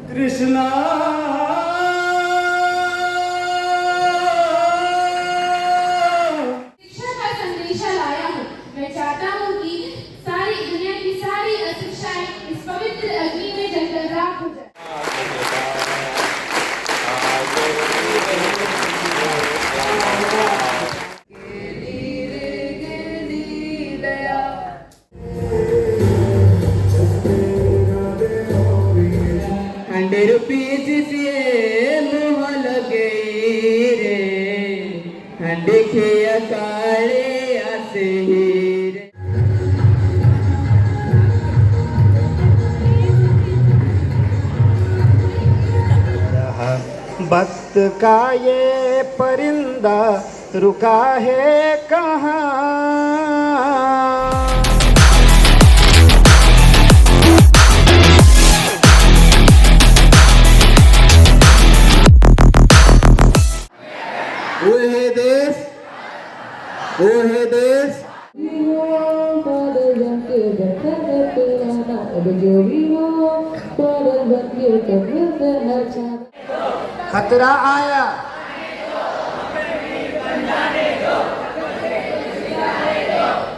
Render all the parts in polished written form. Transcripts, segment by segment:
कृष्णा शिक्षा का संदेशा लाया हूँ। मैं चाहता हूँ कि सारी दुनिया की सारी अशिक्षाएं इस पवित्र अग्नि में जलकर राख हो जाए। हंड्रेड रुपीज से मोह लगे रे हंडे खेया काले आसे रे वक्त का ये परिंदा रुका है कहाँ वो है देश खतरा आया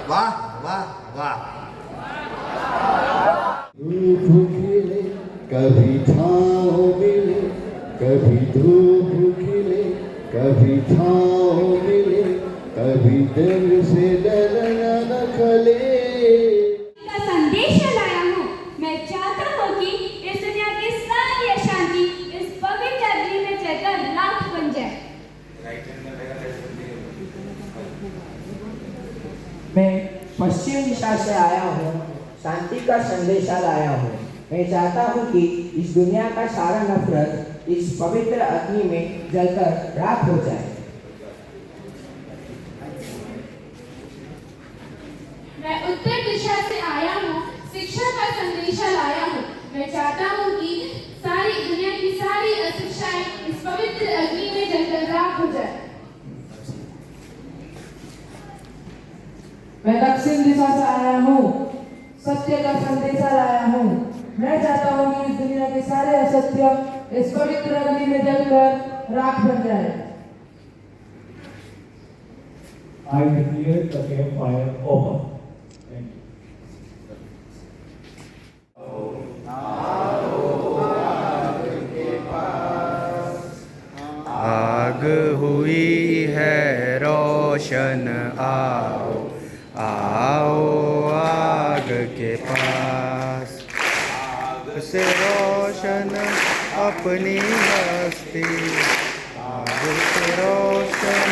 वाह वाह वाह धूप खिले कभी छाँव मिले कभी धूप खिले कभी छाँव मिले कभी दिल से डरना न खले का संदेश लाया हूँ। मैं चाहता हूँ कि इस दुनिया की सारी अशांति इस पवित्र अग्नि में जलकर राख बन जाए। मैं पश्चिम दिशा से आया हूँ, शांति का संदेशा लाया हूँ। मैं चाहता हूँ कि इस दुनिया का सारा नफरत इस पवित्र अग्नि में जलकर राख हो जाए। मैं उत्तर दिशा से आया हूँ, शिक्षा का संदेशा लाया हूँ। मैं चाहता हूँ कि सारी दुनिया की सारी अशिक्षाएं इस पवित्र अग्नि में जलकर राख हो जाए। मैं दक्षिण दिशा से आया हूँ, सत्य का संदेशा लाया हूँ। मैं चाहता हूँ कि इस दुनिया के सारे असत्य इस पवित्र अग्नि में जलकर राख बन जाए। I declare the campfire open. Thank you. आग हुई है रोशन आओ आओ आग के पास आग से रोशन अपनी हस्ती आग से रोशन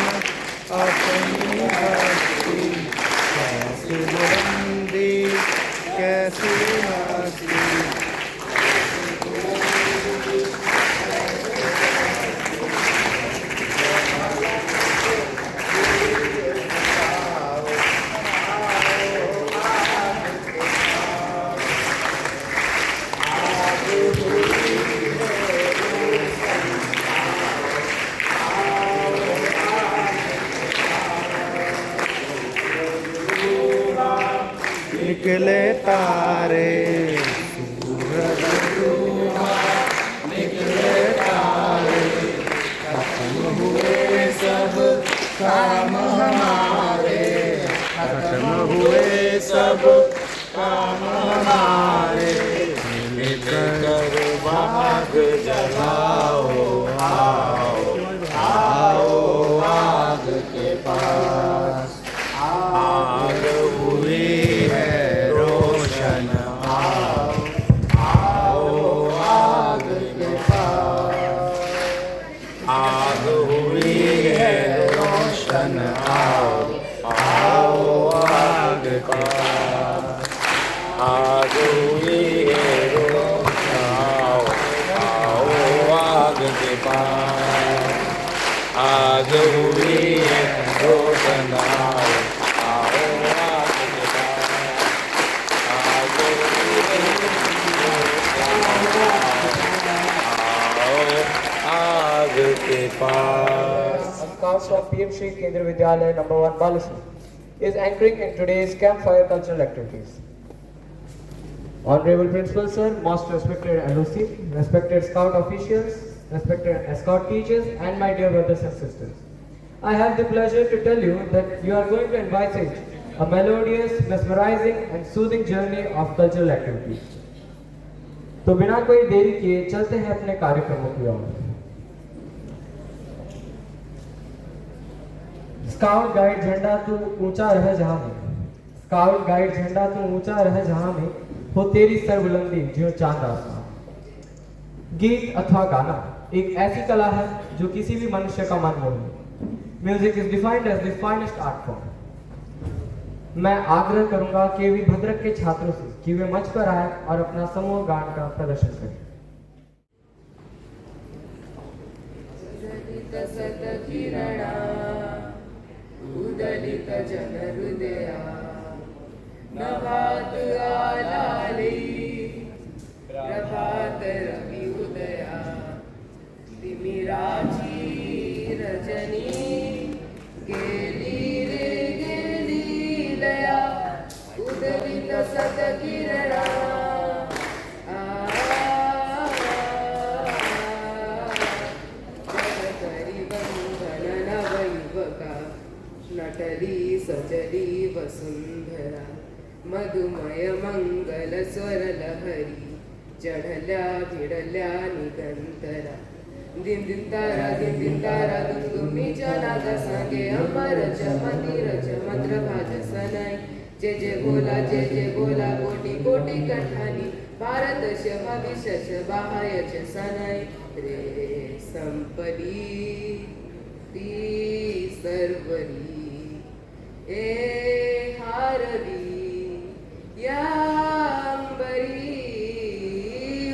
अपनी हस्ती कैसी बुलंदी कैसी मस्ती निकले तारे सूरज डूबा निकले तारे खत्म हुए सब काम हमारे खत्म हुए सब काम हमारे मिलकर बाग जलाओ आओ आओ आग के पास आग हुई है रोशन आओ आओ आग के पास आग हुई है रोशन आओ आओ आग के पास आग हुई है रोशन आओ आओ आग के पास आग हुई है रोशन आओ Cast of PM Shri Kendra Vidyalaya number 1 Balasi is anchoring in today's campfire cultural activities. Honorable Principal Sir, most respected LOC, respected Scout officials, respected Escort teachers, and my dear brothers and sisters. I have the pleasure to tell you that you are going to envisage a melodious, mesmerizing, and soothing journey of cultural activities. तो बिना कोई देरी किए चलते हैं अपने कार्यक्रमों की ओर। स्काउट गाइड झंडा तू ऊंचा रहे जहां में, स्काउट गाइड झंडा तू ऊंचा रहे जहां में, हो तेरी सरबुलंदी ज्यों चांद आसमां। गीत अथवा गाना एक ऐसी कला है जो किसी भी मनुष्य का मन मोहे। Music is defined as the finest art form. मैं आग्रह करूंगा के वी भद्रक के छात्रों से कि वे मंच पर आए और अपना समूह गान का प्रदर्शन करें। उदलित जन हृदया नभात आलाली प्रभात रवि उदया तिमिराची रजनी गेली रे गेली लया उदलित सत किरणा नटली सजली वसुंधरा मधुमय मंगल स्वर लहरी चढ़ल्या भिड़ल्या निगंतरा दिन दिन तारा दुमदुमीच्या नाद सांगे अमर मंदिर मंत्र भाज सनाई जय जय बोला कोटी कोटी कंठानी भारत शहाविशेष बाहायच सनाई रे संपली ती सर्वरी ए हारवी या अंबरी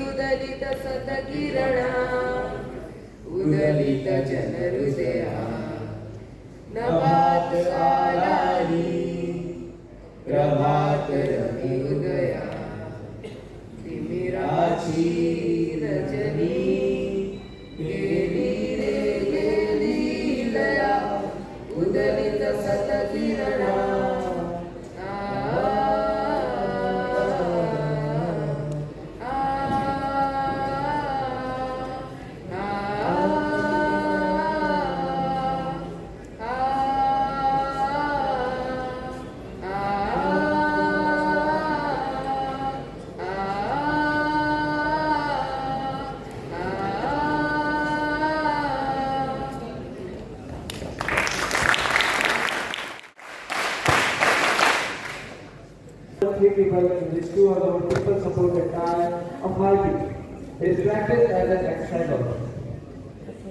उदलित सत किरणा उदलित जन हृदया नभात आलाली प्रभात रवि उदया तिमिराची रजनी गेली रे गेली लया उदलित सत किरणा People in which two of our people support a time of harping. It is practiced as an external.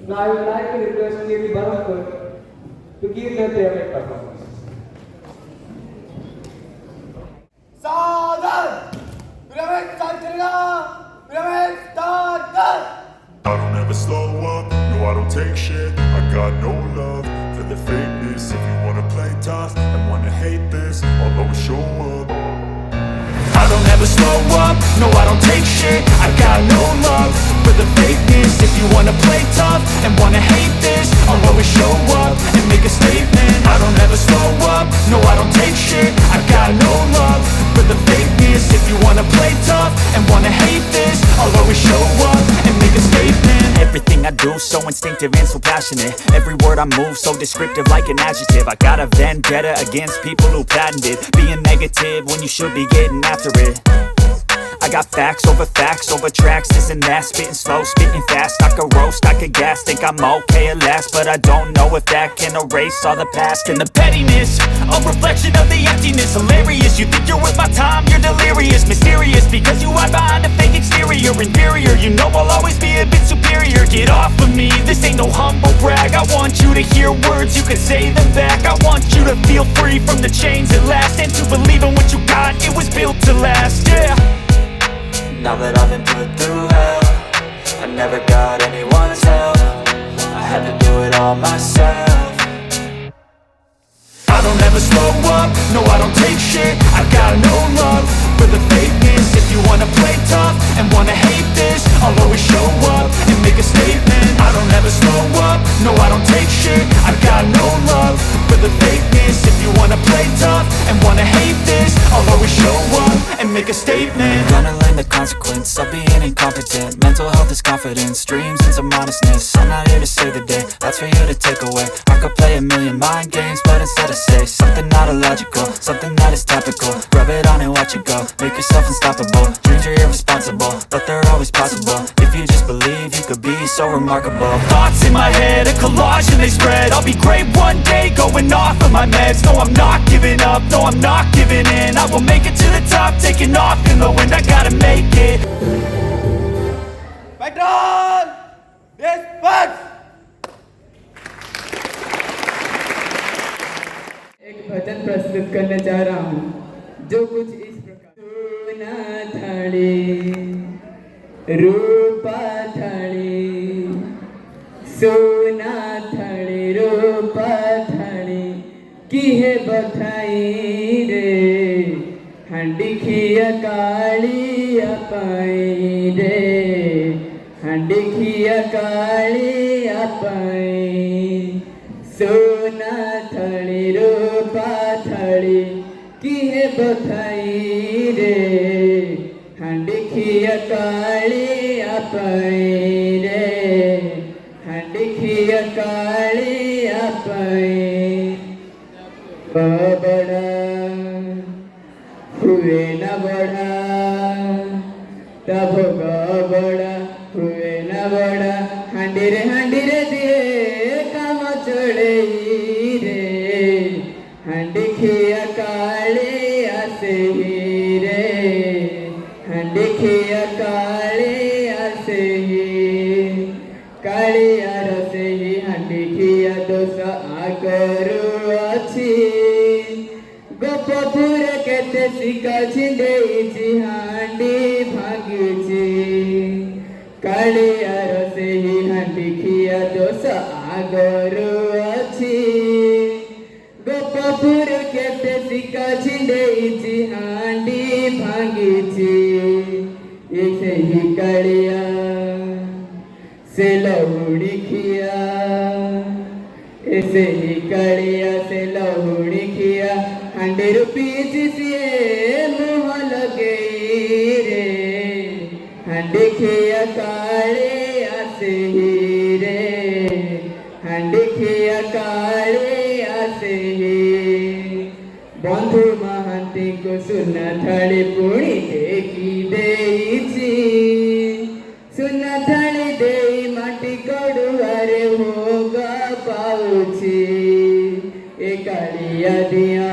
Now I would like to request K.V. Barankar to give their favorite performance. I don't ever slow up, no I don't take shit. I got no love for the fakeness. If you wanna play tough and wanna hate this, I'll always show up. I don't ever slow up, no I don't take shit. I got no love for the fakeness. If you wanna play tough and wanna hate this, I'll always show up and make a statement. I don't ever slow up, no I don't take shit. I got no love for the fakeness. If you wanna play tough and wanna hate this, I'll always show up and make a statement. Everything I do so instinctive and so passionate. Every word I move so descriptive like an adjective. I got a vendetta against people who patented being negative when you should be getting after it. I got facts over tracks, this and that. Spitting slow, spitting fast. I could roast, I could gas. Think I'm okay at last, but I don't know if that can erase all the past. And the pettiness, a reflection of the emptiness. Hilarious, you think you're worth my time, you're delirious. Mysterious, because you hide behind a fake exterior. Inferior, you know I'll always be a bit superior. Get off of me, this ain't no humble brag. I want you to hear words, you can say them back. I want you to feel free from the chains at last, and to believe in what you got, it was built to last, yeah. Now that I've been put through hell, I never got anyone's help. I had to do it all myself. I don't ever slow up, no I don't take shit. I got no love for the fakeness. If you wanna play tough and wanna hate this, I'll always show up and make a statement. I don't ever slow up, no I don't take shit. I got no love for the fakeness. If you wanna play tough and wanna hate this, I'll always show up and make a statement. Gonna unstoppable. Dreams are irresponsible, but they're always possible. If you just believe, you could be so remarkable. Thoughts in my head, a collage and they spread. I'll be great one day, going off of my meds. No, I'm not giving up, no, I'm not giving in. I will make it to the top, taking off in the wind. I gotta make it. Petrol देशभक्त एक भजन प्रस्तुत करने जा रहा हूँ जो कुछ इस प्रकार। सोना थाली रूपा थाली, सोना थाली रूपा थाली की है बधाई रे, हांडी खिया कालिया पाई रे, हांडी खिया कालिया पाई। सोना थाली रूपा थाली की है बधाई रे, हांडी खिया कालिया पाई रे, हांडी खिया कालिया पाई। बड़ा हुए न बड़ा तब बड़ा हुए न बड़ा, हांडी रे दिए काम चढ़े रे, हांडी खिया काले आसे ही रे, हांडी खिया काले आसे ही, कालिया रसे ही हांडी खिया दोष आकरू अच्छी। गोपपुर केते शिका छिंडेइछि हांडी भांगुछि, कालिया रसे ही हांडी खिया दोष आगरू अछि। गोपपुर केते शिका छिंडेइछि हांडी भांगुछि, ऐसे ही कालिया से लहुड़ी खिया, ऐसे ही कालिया से लहुड़ी खिया, हांडी रूपी जिसिए मुँह लगे रे, हांडी खिया काले आसे ही रे, हांडी खिया काले आसे ही। बंधु महांती को सुना थाली पुणी देखी देइछि, सुना थाली देई माटी कड़ुआरे भोग पाउछि। ए कालिया दिया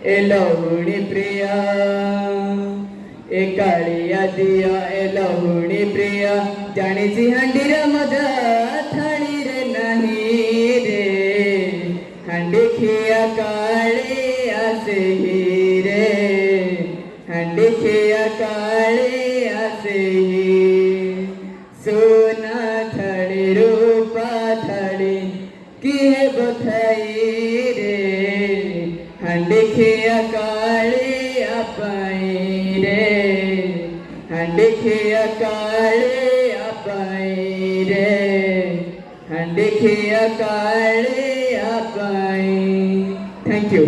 ए लहुणी प्रिया, ए कालिया दिया ए लहुणी प्रिया, जानिछि हांडीर मजा थाली रे नहीं रे, हांडी खिया काले आसे ही रे, हांडी खिया काले आसे ही। सोना थाली रूपा थाली की है बधाई रे, हांडी खिया काले पाई रे, हांडी खिया काले पाई रे, हांडी खिया काले पाई। Thank you.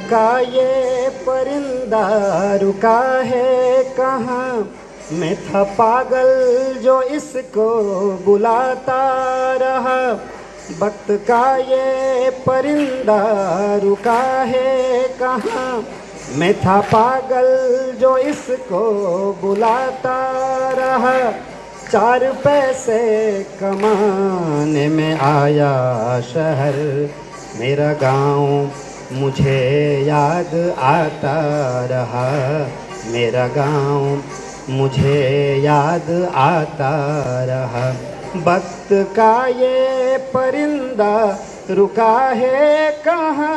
का ये परिंदा रुका है कहाँ, मैं था पागल जो इसको बुलाता रहा। वक्त का ये परिंदा रुका है कहाँ, मैं था पागल जो इसको बुलाता रहा। 4 पैसे कमाने में आया शहर, मेरा गांव मुझे याद आता रहा। मेरा गांव मुझे याद आता रहा। वक्त का ये परिंदा रुका है कहाँ।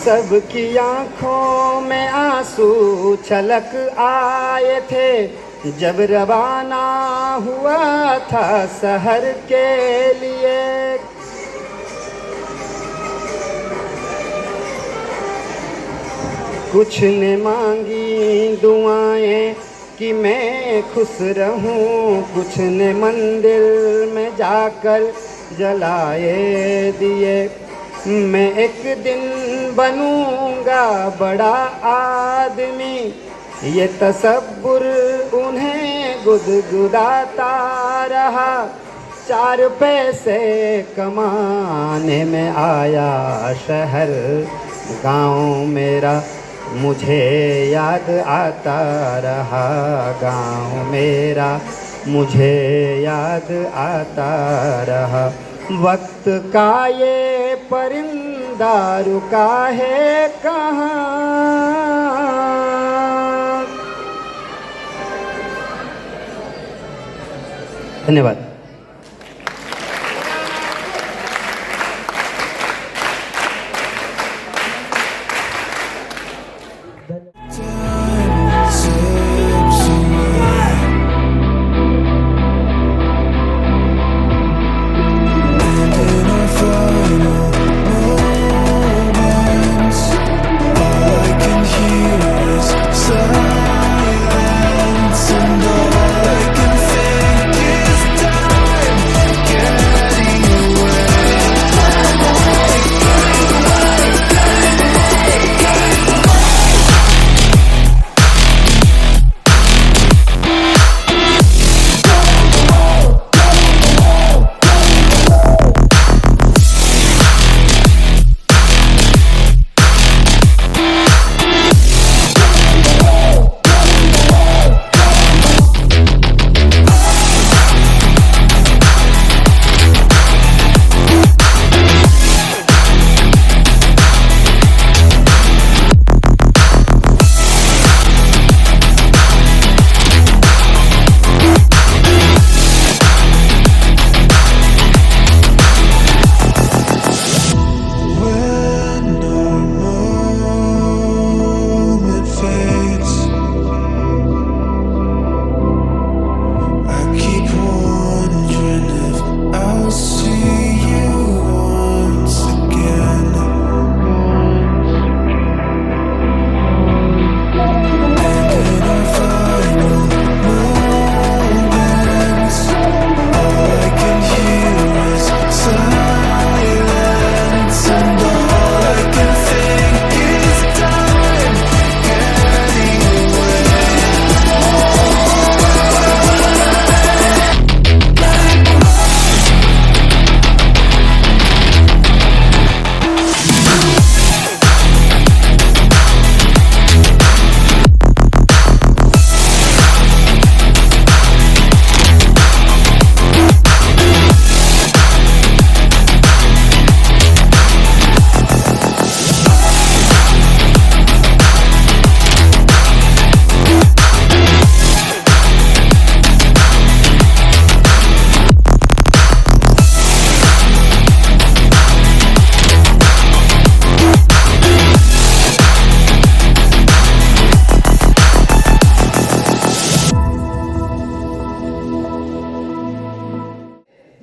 सबकी आँखों में आंसू छलक आए थे जब रवाना हुआ था शहर के लिए। कुछ ने मांगी दुआएं कि मैं खुश रहूं, कुछ ने मंदिर में जाकर जलाए दिए। मैं एक दिन बनूंगा बड़ा आदमी, ये तसब्बुर उन्हें गुदगुदाता रहा। 4 पैसे कमाने में आया शहर, गांव मेरा मुझे याद आता रहा। गांव मेरा मुझे याद आता रहा। वक्त का ये परिंदा रुका है कहाँ। धन्यवाद। Silence, and all I can think is die.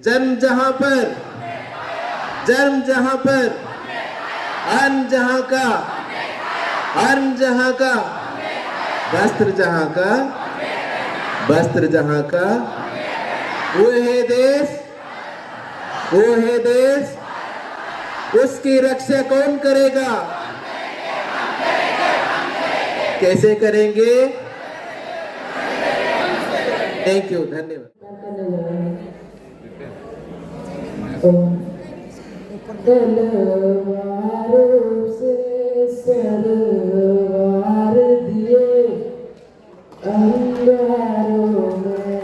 जन्म जहां पर, जन्म जहां पर, अन्न जहां का, अन्न जहां का, वस्त्र जहां का, वस्त्र जहां का, वो है देश, वो है देश, उसकी रक्षा कौन करेगा? कैसे करेंगे? थैंक यू, धन्यवाद। तलवारों से सरवार दिए अंगारों में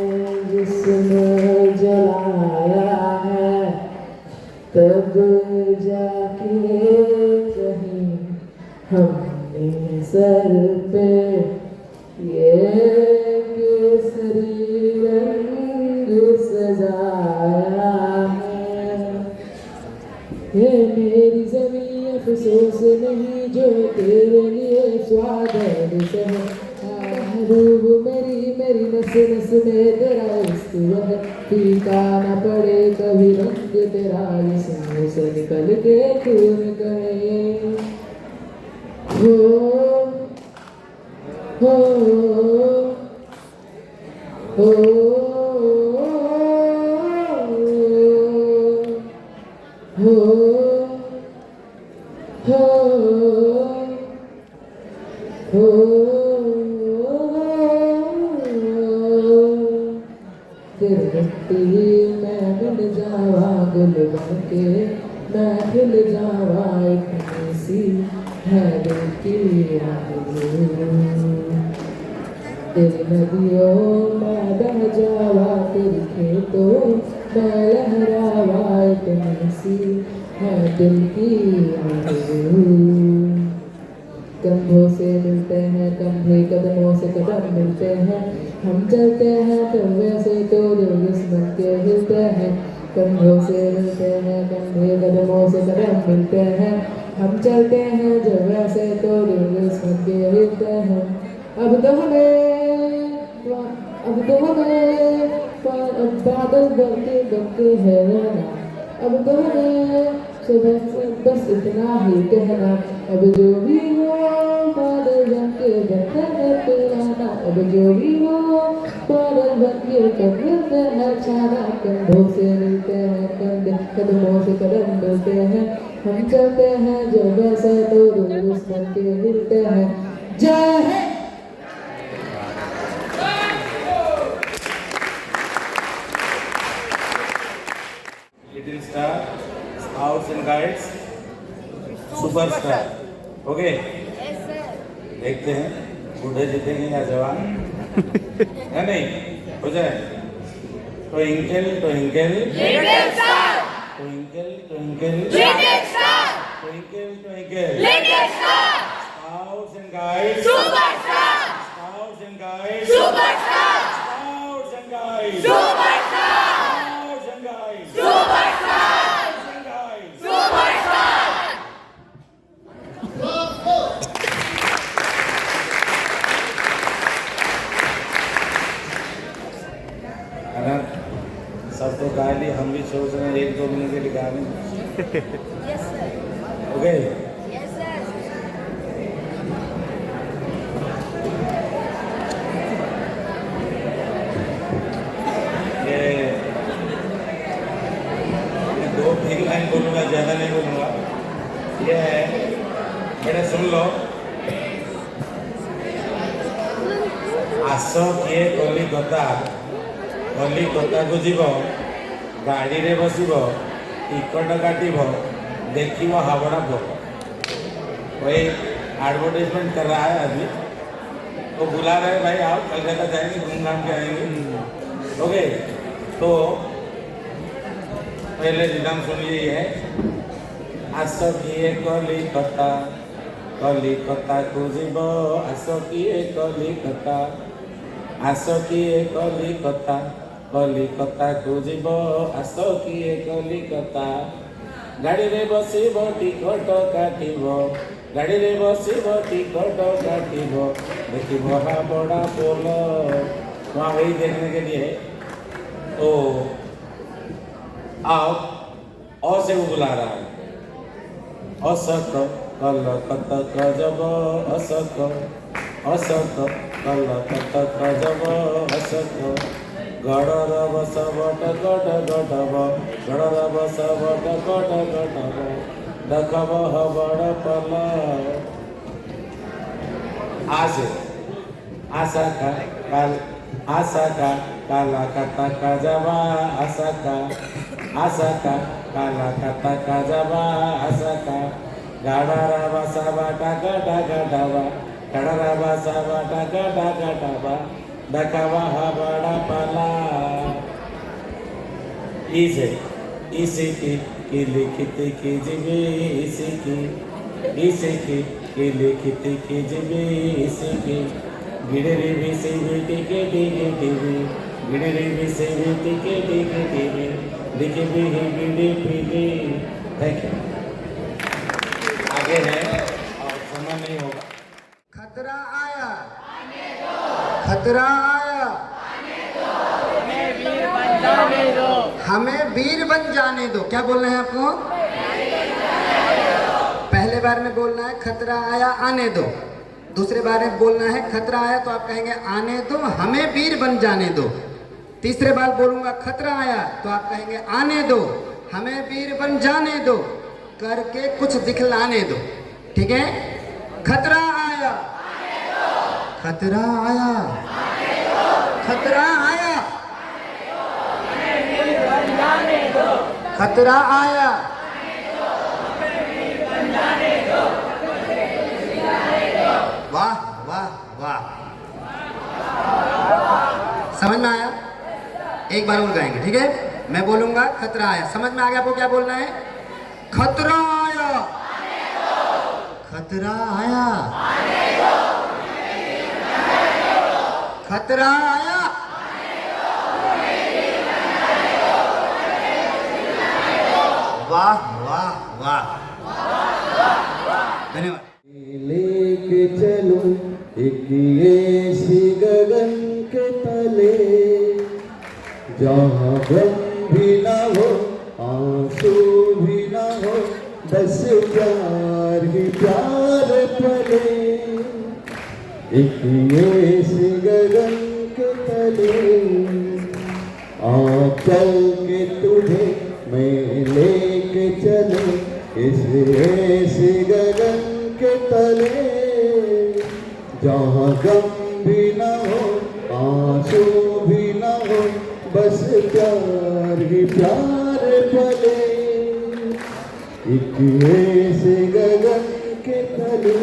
जिसने जलाया है, तब जाके कहीं हमने सर पे ये केसरी रंग सजाया है। ये मेरी ज़मीं अफसोस नहीं जो तेरे लिए स्वागत से रूह मेरी मेरी नस नस में तेरा इश्क है, फीका न पड़े कभी रंग तेरा इसमें से निकल के खून कहे। हो हो हो फिर मिट्टी मैं मिल जावा गुल बन के, मैं खिल जावा इतनी सी है दिल की आरज़ू। तेरी नदियों में बह जावा, तेरी खेतों में लहरावा इतनी सी है दिल की आरज़ू। कंधों से मिलते हैं कंधे, कदमों से कदम मिलते हैं, हम चलते हैं तो वैसे तो दिल दुश्मन के हिलते हैं। कंधों से मिलते हैं कंधे, कदमों से कदम मिलते हैं, हम चलते हैं जो वैसे तो दिल दुश्मन के हिलते हैं। अब तो हमें बादल बनके है रहना, अब तो हमें बस इतना ही कहना, अब जो भी हो बादल बनके बनकर रहना, अब जो भी हो बादल बनके बनकर है छाना। कंधों से मिलते हैं कंधे, कदमों से कदम मिलते हैं, हम चलते हैं जो वैसे तो दुरुस्त बनके मिलते हैं। जय है। Little star, scouts and guides, superstar. Okay, देखते हैं बूढ़े जीतेंगे या जवान, है नहीं? हो जाए। Twinkle twinkle little star, twinkle twinkle little star, twinkle twinkle little star, scouts and guides, superstar, scouts and guides, superstar, scouts and guides, superstar, scouts and guides, superstar, scouts and guides, superstar. सब तो गा ली, हम भी सोच रहे हैं 1-2 minute के लिए गा लें। ओके, ये 2-3 लाइन बोलूँगा, ज़्यादा नहीं बोलूँगा। ये है, मेरे सुन लो। आस किए कलिकता, कलिकताକୁ ଯିବ, गाड़ी बसब, टिकट काटब, देखिब हावड़ा बोर्ड। वही एडवर्टाइजमेंट कर रहा है आदमी, तो बुला रहे भाई आओ कलकत्ता जाएंगे, घूम घाम के आएंगे। ओके, तो पहले रिदम सुनिए। ये है आस किए कलिकता, कलिकताକୁ ଯିବ, आस किए कलिकता, आस किए कलिकता, कलिकताକୁ ଯିବ, आस किए कलिकता। गाड़ी रे बसिब, टिकट काटिब, गाड़ी रे बसिब, टिकट काटिब, देखिब हावड़ा पोल। वहाँ वही देखने के लिए तो आओ और से वो बुला रहा है असक कल कत जब असक असक कल कत जब असक गड़र बस बट गट गटब गड़र बस बट गट गटब दखब हबड़ पल आसे आशा का काल आशा का काला कता का जबा आशा का काला कता का जबा आशा का गाड़ा बसा बाटा गटा गटाबा गड़ा बसा बाटा गटा गटाबा दखबा हबड़ा पला इसी की लिखित की जिबी इसी की लिखित की जिबी इसी की गिडरी भी से बेटी के टीके टीवी गिडरी भी से बेटी के टीके टीवी लिखी भी ही गिडी पीली। Thank you. आगे है और समय नहीं होगा। खतरा आया खतरा आया हमें वीर बन जाने दो। क्या बोलना है आपको? पहले बार में बोलना है खतरा आया आने दो। दूसरे बार में बोलना है खतरा आया तो आप कहेंगे आने दो हमें वीर बन जाने दो। तीसरे बार बोलूंगा खतरा आया तो आप कहेंगे आने दो हमें वीर बन जाने दो करके कुछ दिखलाने दो। ठीक है? खतरा आया खतरा आया खतरा आया खतरा आया वाह वाह वाह। समझ में आया? एक बार और गाएंगे। ठीक है? मैं बोलूंगा खतरा आया। समझ में आ गया आपको क्या बोलना है? खतरा आया खतरा आया खतरा आया वाह वाह वाह। धन्यवाद। लेके चलो एक ऐसी गगन के तले जहाँ गम भी ना हो आंसू भी ना हो बस प्यार ही प्यार पले। एक ऐसी गगन के तले आ चल के तुझे मैं लेके चले इस ऐसी गगन के तले जहाँ गम भी ना हो आंसू भी ना हो बस प्यार ही प्यार पले। एक ऐसे गगन के तले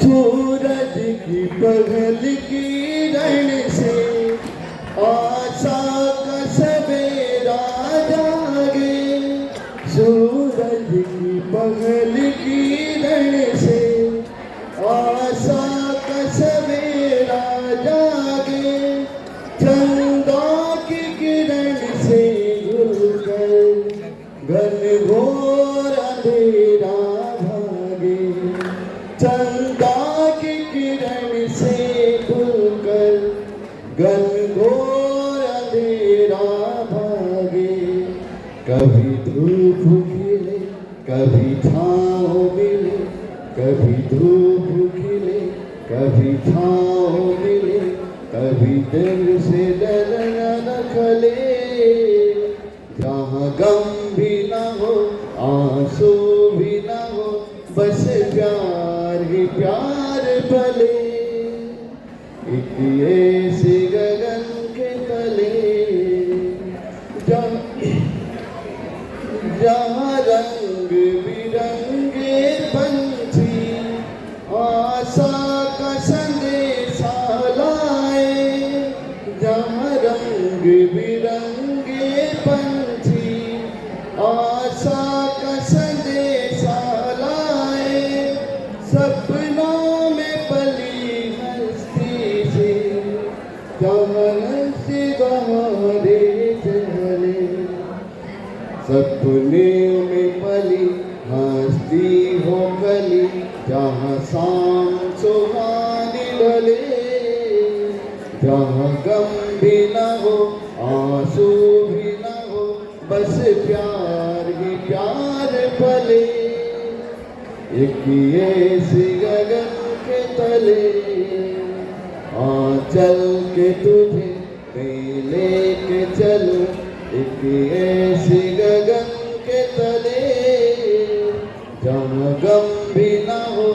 सूरज की पगल की रण से आशा का सवेरा जागे। सूरज की पगल की रण से आशा का सवेरा जागे। चंदा की किरण से घुलकर घनघोर अंधेरा भागे। चंदा की किरण से घुलकर घनघोर अंधेरा भागे। कभी धूप खिले कभी छाँव मिले कभी धूप खिले कभी छाँव मिले कभी दिल से डरना न खले। जहाँ गम भी ना हो आंसू भी ना हो बस प्यार ही प्यार भले। एक ऐसे गगन के तले जहाँ रंग बिरंगे पंछी आशा का संदेशा लाए। जहाँ रंग बिरंगे पंछी आशा का संदेशा लाए। सपनों में पली हस्ती से जहाँ से गहरे चले। सपने में पली हस्ती हो गली जहाँ शाम सुहानी ढले। जहाँ गम भी न हो आंसू भी न हो, बस प्यार ही प्यार पले। एक ऐसी गगन के तले चल के तुझे कहीं लेके चलूं, एक ऐसी गगन के तले जहाँ गम भी ना हो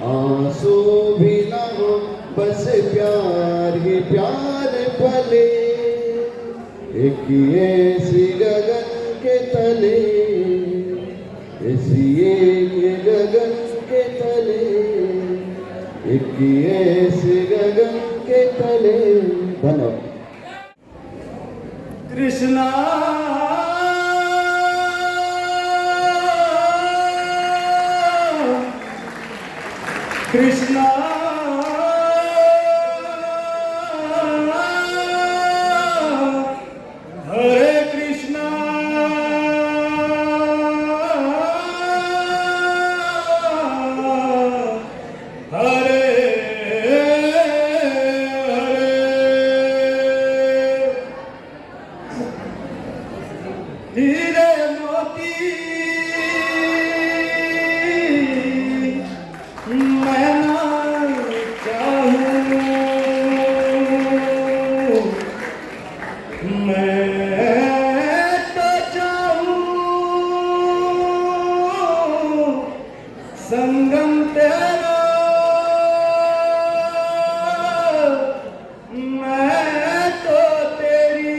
आंसू भी ना हो, बस प्यार ही प्यार पले। एक ऐसी गगन के तले, ऐसी एक गगन के तले, एक ऐसे गगन के तले। धन्यवाद। कृष्णा कृष्णा हरे कृष्णा हरे हीरे मोती मैं ना चाहूं, मैं तो चाहूं संगम तेरा, मैं तो तेरी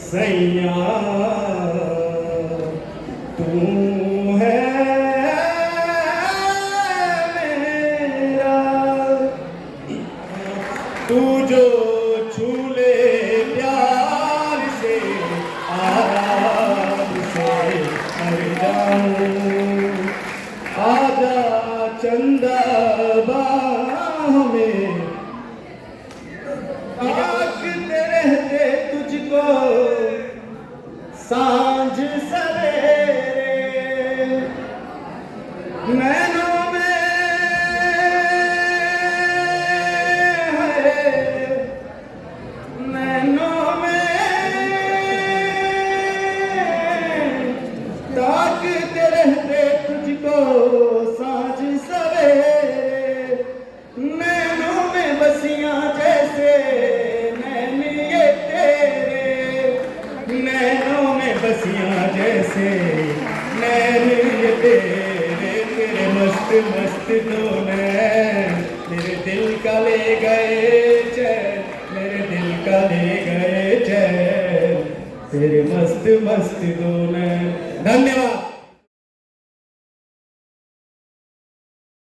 सैया तू है मेरा। तू जो छू ले प्यार से आराम से मर जाऊं, आजा चंदा बाहों में ताकते रहते तुझको सांझ सवेरे। नैनों में है, नैनों में ताकते रहते तुझको सांझ सवेरे। नैनों में बसियां जैसे नैन ये तेरे, नैनों में बसियां जैसे नैन ये तेरे। तेरे मस्त मस्त दो नैन मेरे दिल का ले गए चैन, मेरे दिल का ले गए चैन, तेरे मस्त मस्त दो नैन। धन्यवाद।